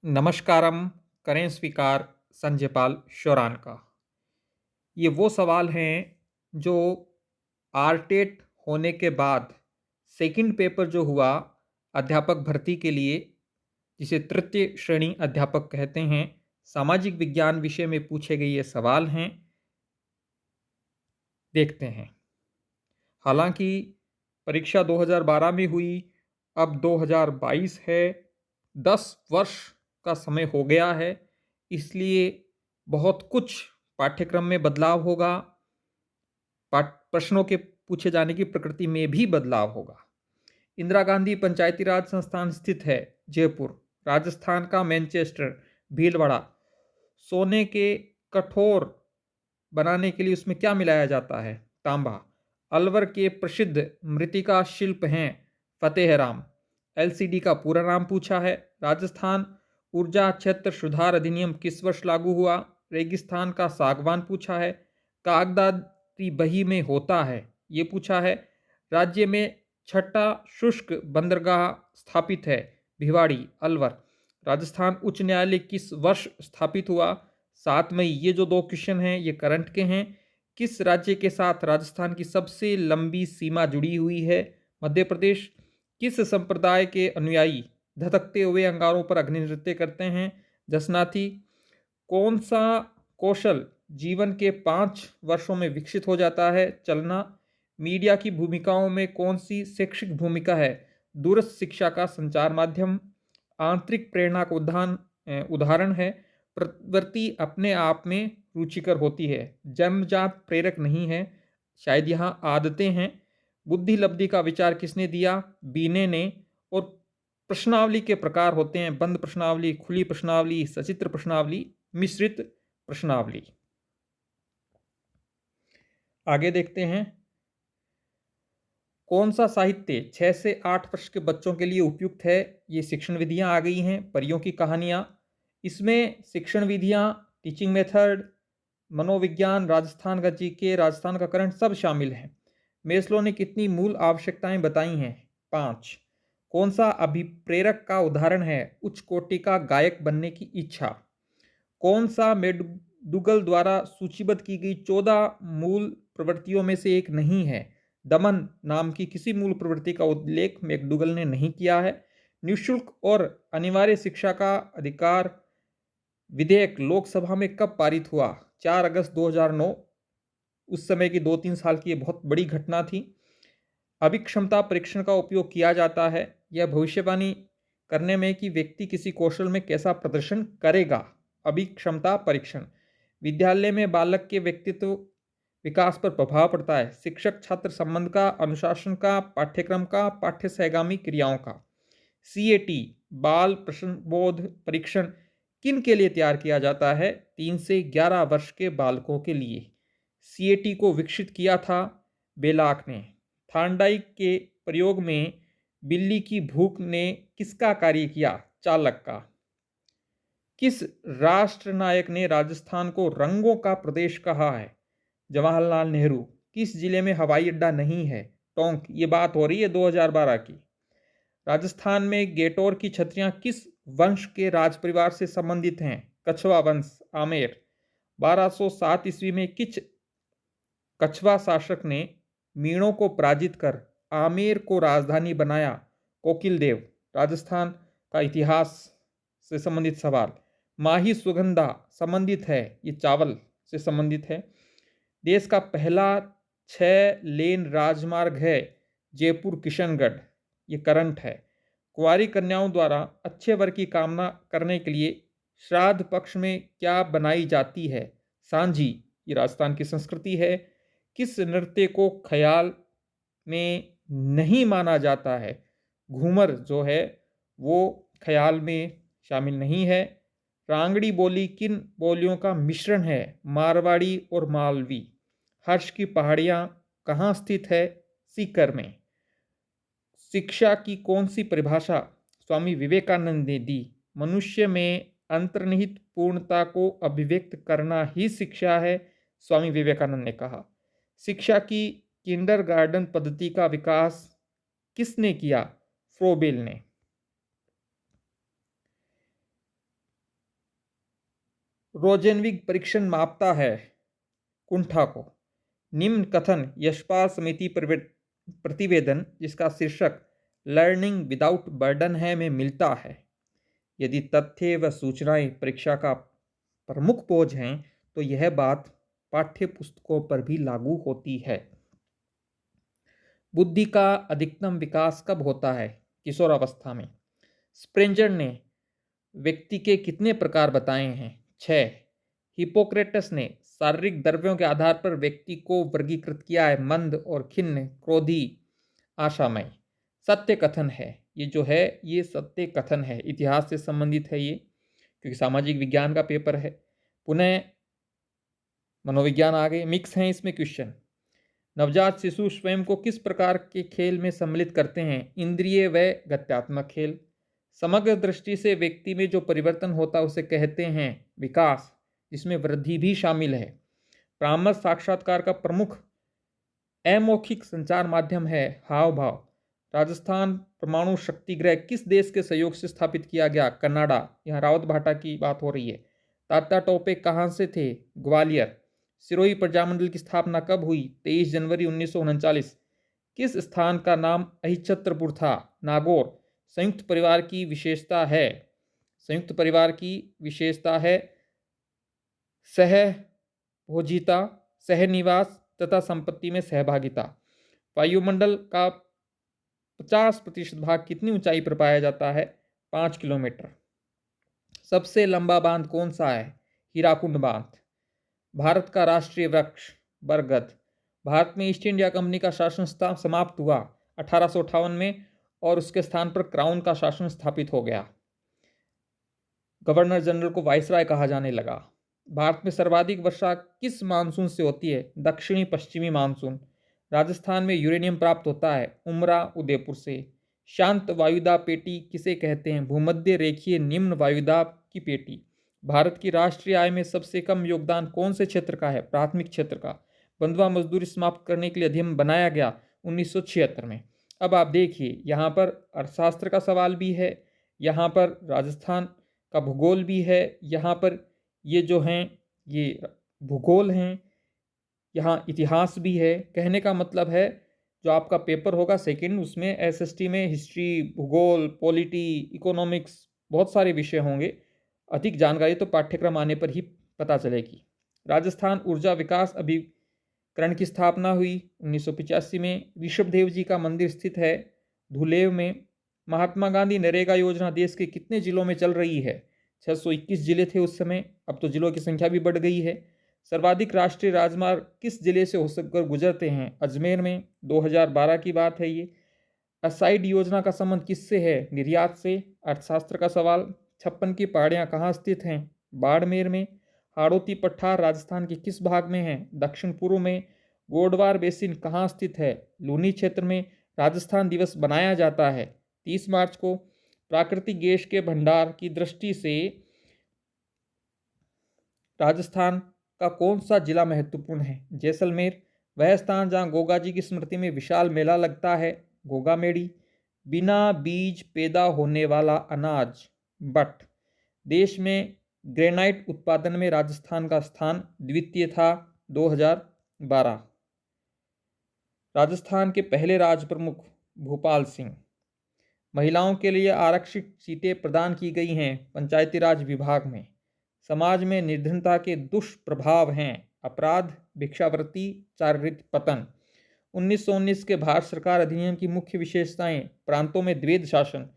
नमस्कारम, करें स्वीकार संजय पाल शोरान का। ये वो सवाल हैं जो आरटेट होने के बाद सेकंड पेपर जो हुआ अध्यापक भर्ती के लिए, जिसे तृतीय श्रेणी अध्यापक कहते हैं, सामाजिक विज्ञान विषय में पूछे गए ये सवाल हैं। देखते हैं। हालांकि परीक्षा 2012 में हुई, अब 2022 है, 10 वर्ष का समय हो गया है। इसलिए बहुत कुछ पाठ्यक्रम में बदलाव होगा, प्रश्नों के पूछे जाने की प्रकृति में भी बदलाव होगा। इंदिरा गांधी पंचायती राज संस्थान स्थित है जयपुर। राजस्थान का मैनचेस्टर, भीलवाड़ा। सोने के कठोर बनाने के लिए उसमें क्या मिलाया जाता है? तांबा। अलवर के प्रसिद्ध मृतिका शिल्प हैं फतेहराम। एलसीडी का पूरा नाम पूछा है। राजस्थान ऊर्जा क्षेत्र सुधार अधिनियम किस वर्ष लागू हुआ? रेगिस्तान का सागवान पूछा है। कागदारी बही में होता है, ये पूछा है। राज्य में छठा शुष्क बंदरगाह स्थापित है, भिवाड़ी, अलवर। राजस्थान उच्च न्यायालय किस वर्ष स्थापित हुआ? 7 मई। ये जो दो क्वेश्चन हैं ये करंट के हैं। किस राज्य के साथ राजस्थान की सबसे लंबी सीमा जुड़ी हुई है? मध्य प्रदेश। किस संप्रदाय के अनुयायी धधकते हुए अंगारों पर अग्नि नृत्य करते हैं? जसनाथी। कौन सा कौशल जीवन के 5 वर्षों में विकसित हो जाता है? चलना। मीडिया की भूमिकाओं में कौन सी शैक्षिक भूमिका है? दूरस्थ शिक्षा का संचार माध्यम। आंतरिक प्रेरणा का उदाहरण है। प्रवृत्ति अपने आप में रुचिकर होती है, जन्मजात प्रेरक नहीं है। शायद यहाँ आदतें हैं। बुद्धि लब्धि का विचार किसने दिया? बीने ने। और प्रश्नावली के प्रकार होते हैं बंद प्रश्नावली, खुली प्रश्नावली, सचित्र प्रश्नावली, मिश्रित प्रश्नावली। आगे देखते हैं। कौन सा साहित्य 6 से 8 वर्ष के बच्चों के लिए उपयुक्त है? ये शिक्षण विधियां आ गई हैं, परियों की कहानियां। इसमें शिक्षण विधियां, टीचिंग मेथड, मनोविज्ञान, राजस्थान का जीके, राजस्थान का करंट सब शामिल हैं। मेस्लो ने कितनी मूल आवश्यकताएं बताई हैं? 5। कौन सा अभिप्रेरक का उदाहरण है? उच्च कोटि का गायक बनने की इच्छा। कौन सा मेडुगल द्वारा सूचीबद्ध की गई 14 मूल प्रवृत्तियों में से एक नहीं है? दमन नाम की किसी मूल प्रवृत्ति का उल्लेख मैकडुगल ने नहीं किया है। निःशुल्क और अनिवार्य शिक्षा का अधिकार विधेयक लोकसभा में कब पारित हुआ? 4 अगस्त 2009। उस समय की 2-3 साल की ये बहुत बड़ी घटना थी। अभिक्षमता परीक्षण का उपयोग किया जाता है यह भविष्यवाणी करने में कि व्यक्ति किसी कौशल में कैसा प्रदर्शन करेगा। अभिक्षमता परीक्षण। विद्यालय में बालक के व्यक्तित्व विकास पर प्रभाव पड़ता है। शिक्षक छात्र संबंध का, अनुशासन का, पाठ्यक्रम का, पाठ्य सहगामी क्रियाओं का। सीएटी बाल प्रश्नबोध परीक्षण किन के लिए तैयार किया जाता है? 3 से 11 वर्ष के बालकों के लिए। सीएटी को विकसित किया था बेलाक ने। थार्नडाइक के प्रयोग में बिल्ली की भूख ने किसका कार्य किया? चालक का। किस राष्ट्रनायक ने राजस्थान को रंगों का प्रदेश कहा है? जवाहरलाल नेहरू। किस जिले में हवाई अड्डा नहीं है? टोंक। ये बात हो रही है 2012 की। राजस्थान में गेटोर की छतरियां किस वंश के राज परिवार से संबंधित हैं? कछवा वंश, आमेर। 1207 ईस्वी में किस कछवा शासक ने मीणों को पराजित कर आमेर को राजधानी बनाया? कोकिल देव। राजस्थान का इतिहास से संबंधित सवाल। माही सुगंधा संबंधित है, ये चावल से संबंधित है। देश का पहला 6 लेन राजमार्ग है जयपुर किशनगढ़, ये करंट है। कुंवारी कन्याओं द्वारा अच्छे वर की कामना करने के लिए श्राद्ध पक्ष में क्या बनाई जाती है? सांझी, ये राजस्थान की संस्कृति है। किस नृत्य को ख्याल में नहीं माना जाता है? घूमर जो है वो ख्याल में शामिल नहीं है। रांगड़ी बोली किन बोलियों का मिश्रण है? मारवाड़ी और मालवी। हर्ष की पहाड़ियाँ कहाँ स्थित है? सीकर में। शिक्षा की कौन सी परिभाषा स्वामी विवेकानंद ने दी? मनुष्य में अंतर्निहित पूर्णता को अभिव्यक्त करना ही शिक्षा है, स्वामी विवेकानंद ने कहा। शिक्षा की किंडरगार्टन पद्धति का विकास किसने किया? फ्रोबेल ने। रोजेनविक परीक्षण मापता है कुंठा को। निम्न कथन यशपाल समिति प्रतिवेदन, जिसका शीर्षक लर्निंग विदाउट बर्डन है, में मिलता है। यदि तथ्य व सूचनाएं परीक्षा का प्रमुख बोझ हैं तो यह बात पाठ्य पुस्तकों पर भी लागू होती है। बुद्धि का अधिकतम विकास कब होता है? किशोरावस्था में। स्प्रेंजर ने व्यक्ति के कितने प्रकार बताए हैं? 6। हिपोक्रेटस ने शारीरिक द्रव्यों के आधार पर व्यक्ति को वर्गीकृत किया है: मंद और खिन्न, क्रोधी, आशामय। सत्य कथन है, ये जो है ये सत्य कथन है, इतिहास से संबंधित है ये, क्योंकि सामाजिक विज्ञान का पेपर है। पुनः मनोविज्ञान आ गए, मिक्स हैं इसमें क्वेश्चन। नवजात शिशु स्वयं को किस प्रकार के खेल में सम्मिलित करते हैं? इंद्रिय व गत्यात्मक खेल। समग्र दृष्टि से व्यक्ति में जो परिवर्तन होता है उसे कहते हैं विकास, जिसमें वृद्धि भी शामिल है। परामर्श साक्षात्कार का प्रमुख अमौखिक संचार माध्यम है हाव भाव। राजस्थान परमाणु शक्तिगृह किस देश के सहयोग से स्थापित किया गया? कनाडा। यहाँ रावत भाटा की बात हो रही है। तात्या टोपे कहाँ से थे? ग्वालियर। सिरोही प्रजामंडल की स्थापना कब हुई? 23 जनवरी 1939। किस स्थान का नाम अहिच्छत्रपुर था? नागौर। संयुक्त परिवार की विशेषता है, संयुक्त परिवार की विशेषता है सहभोजिता, सहनिवास तथा संपत्ति में सहभागिता। वायुमंडल का 50% भाग कितनी ऊंचाई पर पाया जाता है? 5 किलोमीटर। सबसे लंबा बांध कौन सा है? हीराकुंड बांध। भारत का राष्ट्रीय वृक्ष बरगद। भारत में ईस्ट इंडिया कंपनी का शासन समाप्त हुआ 1858 में और उसके स्थान पर क्राउन का शासन स्थापित हो गया। गवर्नर जनरल को वाइसराय कहा जाने लगा। भारत में सर्वाधिक वर्षा किस मानसून से होती है? दक्षिणी पश्चिमी मानसून। राजस्थान में यूरेनियम प्राप्त होता है उमरा, उदयपुर से। शांत वायुदाब पेटी किसे कहते हैं? भूमध्य रेखीय निम्न वायुदाब की पेटी। भारत की राष्ट्रीय आय में सबसे कम योगदान कौन से क्षेत्र का है? प्राथमिक क्षेत्र का। बंधुआ मजदूरी समाप्त करने के लिए अधिनियम बनाया गया 1976 में। अब आप देखिए, यहाँ पर अर्थशास्त्र का सवाल भी है, यहाँ पर राजस्थान का भूगोल भी है, यहाँ पर ये जो हैं ये भूगोल हैं, यहाँ इतिहास भी है। कहने का मतलब है जो आपका पेपर होगा सेकंड, उसमें एसएसटी में हिस्ट्री, भूगोल, पॉलिटी, इकोनॉमिक्स बहुत सारे विषय होंगे। अधिक जानकारी तो पाठ्यक्रम आने पर ही पता चलेगी। राजस्थान ऊर्जा विकास अभिकरण की स्थापना हुई 1985 में। ऋषभदेव जी का मंदिर स्थित है धुलेव में। महात्मा गांधी नरेगा योजना देश के कितने जिलों में चल रही है? 621 जिले थे उस समय, अब तो जिलों की संख्या भी बढ़ गई है। सर्वाधिक राष्ट्रीय राजमार्ग किस जिले से होकर गुजरते हैं? अजमेर में। 2012 की बात है ये। असाइड योजना का संबंध किससे है? निर्यात से। अर्थशास्त्र का सवाल। 56 की पहाड़ियाँ कहाँ स्थित हैं? बाड़मेर में। हाड़ौती पठार राजस्थान के किस भाग में है? दक्षिण पूर्व में। गोडवार बेसिन कहाँ स्थित है? लूनी क्षेत्र में। राजस्थान दिवस बनाया जाता है 30 मार्च को। प्राकृतिक गैस के भंडार की दृष्टि से राजस्थान का कौन सा जिला महत्वपूर्ण है? जैसलमेर। वह स्थान जहाँ गोगा जी की स्मृति में विशाल मेला लगता है गोगा मेड़ी। बिना बीज पैदा होने वाला अनाज बट। देश में ग्रेनाइट उत्पादन में राजस्थान का स्थान द्वितीय था 2012। राजस्थान के पहले राज प्रमुख भूपाल सिंह। महिलाओं के लिए आरक्षित सीटें प्रदान की गई हैं पंचायती राज विभाग में। समाज में निर्धनता के दुष्प्रभाव हैं अपराध, भिक्षावृत्ति, चारित्र्य पतन। 1919 के भारत सरकार अधिनियम की मुख्य विशेषताएं: प्रांतों में द्वैध शासन,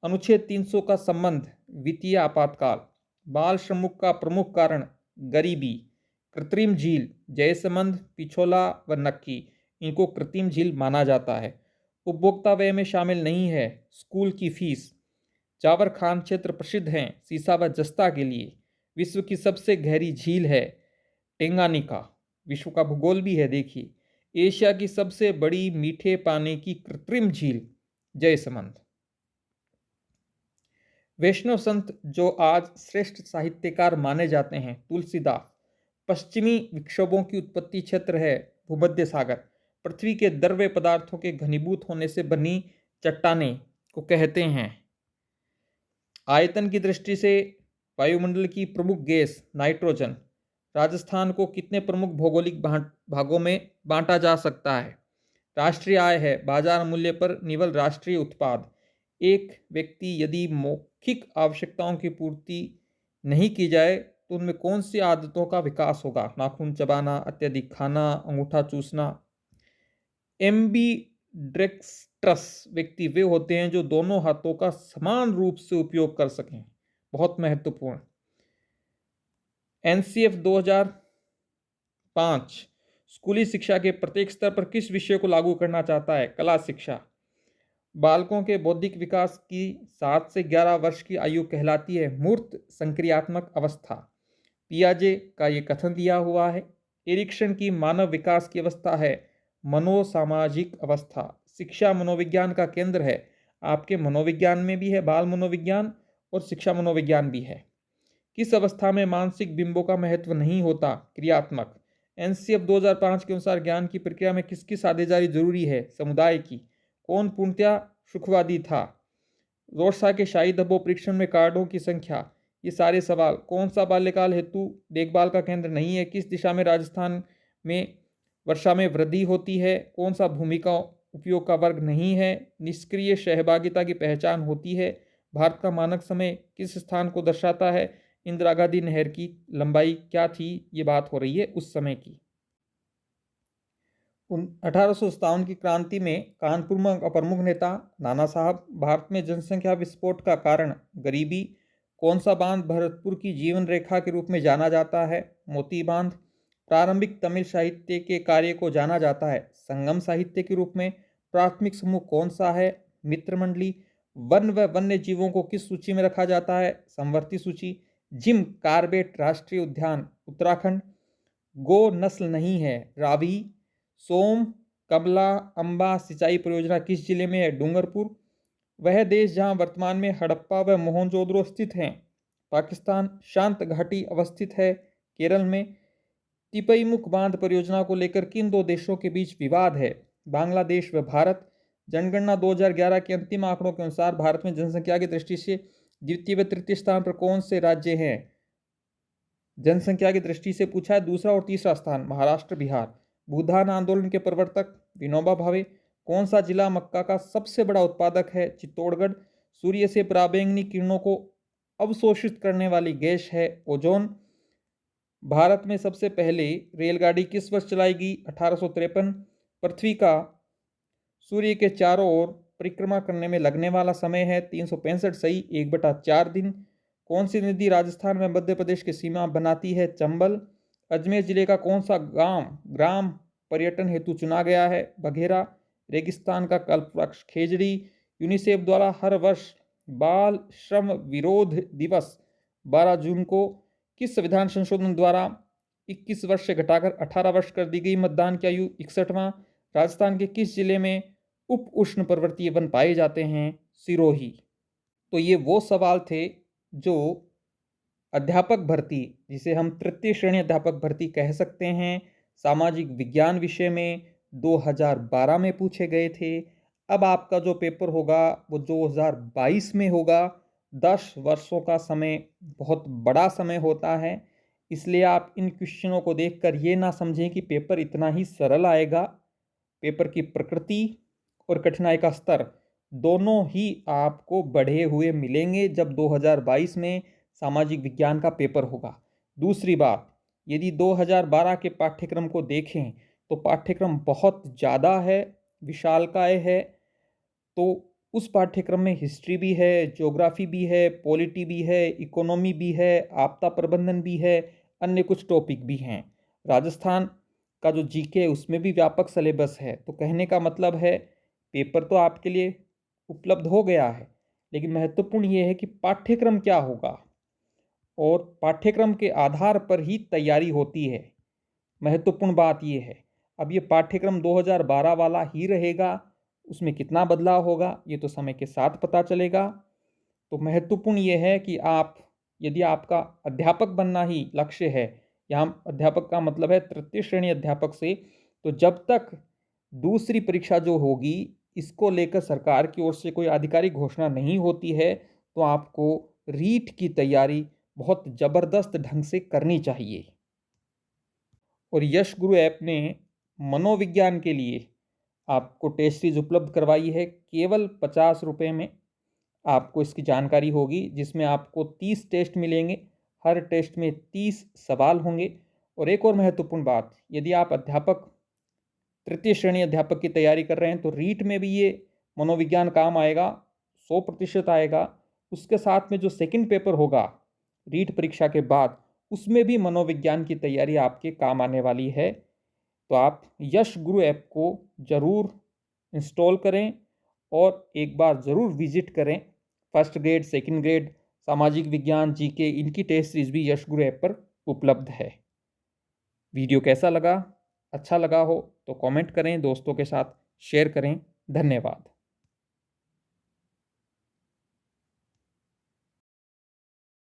अनुच्छेद 300 का संबंध वित्तीय आपातकाल, बाल श्रम का प्रमुख कारण गरीबी, कृत्रिम झील जयसमंद, पिछोला व नक्की, इनको कृत्रिम झील माना जाता है। उपभोक्ता व्यय में शामिल नहीं है स्कूल की फीस। जावर खान क्षेत्र प्रसिद्ध हैं सीसा व जस्ता के लिए। विश्व की सबसे गहरी झील है टेंगानिका। विश्व का भूगोल भी है देखिए। एशिया की सबसे बड़ी मीठे पानी की कृत्रिम झील जयसमंद। वैष्णव संत जो आज श्रेष्ठ साहित्यकार माने जाते हैं तुलसीदास। पश्चिमी विक्षोभों की उत्पत्ति क्षेत्र है भूमध्य सागर। पृथ्वी के द्रव्य पदार्थों के घनीभूत होने से बनी चट्टानें को कहते हैं। आयतन की दृष्टि से वायुमंडल की प्रमुख गैस नाइट्रोजन। राजस्थान को कितने प्रमुख भौगोलिक भागों में बांटा जा सकता है? राष्ट्रीय आय है बाजार मूल्य पर निवल राष्ट्रीय उत्पाद। एक व्यक्ति यदि मौखिक आवश्यकताओं की पूर्ति नहीं की जाए तो उनमें कौन सी आदतों का विकास होगा? नाखून चबाना, अत्यधिक खाना, अंगूठा चूसना। एम्बीडेक्स्ट्रस व्यक्ति वे होते हैं जो दोनों हाथों का समान रूप से उपयोग कर सकें। बहुत महत्वपूर्ण। एनसीएफ 2005 स्कूली शिक्षा के प्रत्येक स्तर पर किस विषय को लागू करना चाहता है? कला शिक्षा। बालकों के बौद्धिक विकास की 7 से 11 वर्ष की आयु कहलाती है मूर्त संक्रियात्मक अवस्था। पियाजे का ये कथन दिया हुआ है। एरिक्सन की मानव विकास की अवस्था है मनोसामाजिक अवस्था। शिक्षा मनोविज्ञान का केंद्र है। आपके मनोविज्ञान में भी है बाल मनोविज्ञान और शिक्षा मनोविज्ञान भी है। किस अवस्था में मानसिक बिंबों का महत्व नहीं होता? क्रियात्मक। एनसीएफ 2005 के अनुसार ज्ञान की प्रक्रिया में किसकी साझेदारी जरूरी है? समुदाय की। कौन पूर्णतया सुखवादी था? रोडसा के शाही धब्बों परीक्षण में कार्डों की संख्या। ये सारे सवाल। कौन सा बाल्यकाल हेतु देखभाल का केंद्र नहीं है? किस दिशा में राजस्थान में वर्षा में वृद्धि होती है? कौन सा भूमिका उपयोग का वर्ग नहीं है? निष्क्रिय सहभागिता की पहचान होती है? भारत का मानक समय किस स्थान को दर्शाता है? इंदिरा गांधी नहर की लंबाई क्या थी? ये बात हो रही है उस समय की। 1857 की क्रांति में कानपुर में प्रमुख नेता नाना साहब। भारत में जनसंख्या विस्फोट का कारण गरीबी। कौन सा बांध भरतपुर की जीवन रेखा के रूप में जाना जाता है? मोती बांध। प्रारंभिक तमिल साहित्य के कार्य को जाना जाता है संगम साहित्य के रूप में। प्राथमिक समूह कौन सा है? मित्र मंडली। वन व वन्य जीवों को किस सूची में रखा जाता है? संवर्ती सूची। जिम कार्बेट राष्ट्रीय उद्यान उत्तराखंड। गो नस्ल नहीं है रावी। सोम कमला अंबा सिंचाई परियोजना किस जिले में है? डूंगरपुर। वह देश जहां वर्तमान में हड़प्पा व मोहनजोदड़ो स्थित हैं? पाकिस्तान। शांत घाटी अवस्थित है केरल में। तिपईमुख बांध परियोजना को लेकर किन दो देशों के बीच विवाद है? बांग्लादेश व भारत। जनगणना 2011 के अंतिम आंकड़ों के अनुसार भारत में जनसंख्या की दृष्टि से द्वितीय व तृतीय स्थान पर कौन से राज्य हैं? जनसंख्या की दृष्टि से पूछा है। दूसरा और तीसरा स्थान महाराष्ट्र बिहार। भूदान आंदोलन के प्रवर्तक विनोबा भावे। कौन सा जिला मक्का का सबसे बड़ा उत्पादक है? चित्तौड़गढ़। सूर्य से पराबैंगनी किरणों को अवशोषित करने वाली गैस है ओजोन। भारत में सबसे पहले रेलगाड़ी किस वर्ष चलाई गई? 1853। पृथ्वी का सूर्य के चारों ओर परिक्रमा करने में लगने वाला समय है 365 सही 1/4 दिन। कौन सी नदी राजस्थान में मध्य प्रदेश की सीमा बनाती है? चंबल। अजमेर जिले का कौन सा ग्राम पर्यटन हेतु चुना गया है? बघेरा। रेगिस्तान का कल्पवृक्ष खेजड़ी। यूनिसेफ द्वारा हर वर्ष बाल श्रम विरोध दिवस 12 जून को किस संविधान संशोधन द्वारा 21 वर्ष से घटाकर 18 वर्ष कर दी गई? मतदान की आयु 61वां। राजस्थान के किस जिले में उप उष्ण पर्वतीय वन पाए जाते हैं? सिरोही। तो ये वो सवाल थे जो अध्यापक भर्ती, जिसे हम तृतीय श्रेणी अध्यापक भर्ती कह सकते हैं, सामाजिक विज्ञान विषय में 2012 में पूछे गए थे। अब आपका जो पेपर होगा वो 2022 में होगा। 10 वर्षों का समय बहुत बड़ा समय होता है, इसलिए आप इन क्वेश्चनों को देखकर ये ना समझें कि पेपर इतना ही सरल आएगा। पेपर की प्रकृति और कठिनाई का स्तर दोनों ही आपको बढ़े हुए मिलेंगे जब 2022 में सामाजिक विज्ञान का पेपर होगा। दूसरी बात, यदि 2012 के पाठ्यक्रम को देखें तो पाठ्यक्रम बहुत ज़्यादा है, विशालकाय है। तो उस पाठ्यक्रम में हिस्ट्री भी है, ज्योग्राफी भी है, पॉलिटी भी है, इकोनॉमी भी है, आपदा प्रबंधन भी है, अन्य कुछ टॉपिक भी हैं। राजस्थान का जो जीके है उसमें भी व्यापक सिलेबस है। तो कहने का मतलब है पेपर तो आपके लिए उपलब्ध हो गया है, लेकिन महत्वपूर्ण ये है कि पाठ्यक्रम क्या होगा, और पाठ्यक्रम के आधार पर ही तैयारी होती है। महत्वपूर्ण बात ये है। अब ये पाठ्यक्रम 2012 वाला ही रहेगा, उसमें कितना बदलाव होगा ये तो समय के साथ पता चलेगा। तो महत्वपूर्ण ये है कि आप, यदि आपका अध्यापक बनना ही लक्ष्य है, यहाँ अध्यापक का मतलब है तृतीय श्रेणी अध्यापक से, तो जब तक दूसरी परीक्षा जो होगी इसको लेकर सरकार की ओर से कोई आधिकारिक घोषणा नहीं होती है, तो आपको रीट की तैयारी बहुत ज़बरदस्त ढंग से करनी चाहिए। और यश गुरु ऐप ने मनोविज्ञान के लिए आपको टेस्ट सीरीज उपलब्ध करवाई है केवल 50 रुपये में। आपको इसकी जानकारी होगी, जिसमें आपको 30 टेस्ट मिलेंगे, हर टेस्ट में 30 सवाल होंगे। और एक और महत्वपूर्ण बात, यदि आप अध्यापक, तृतीय श्रेणी अध्यापक की तैयारी कर रहे हैं तो रीट में भी ये मनोविज्ञान काम आएगा, 100% आएगा। उसके साथ में जो सेकंड पेपर होगा रीट परीक्षा के बाद, उसमें भी मनोविज्ञान की तैयारी आपके काम आने वाली है। तो आप यश गुरु ऐप को ज़रूर इंस्टॉल करें और एक बार ज़रूर विजिट करें। फर्स्ट ग्रेड, सेकंड ग्रेड, सामाजिक विज्ञान, जीके, इनकी टेस्ट सीरीज भी यश गुरु ऐप पर उपलब्ध है। वीडियो कैसा लगा? अच्छा लगा हो तो कमेंट करें, दोस्तों के साथ शेयर करें। धन्यवाद।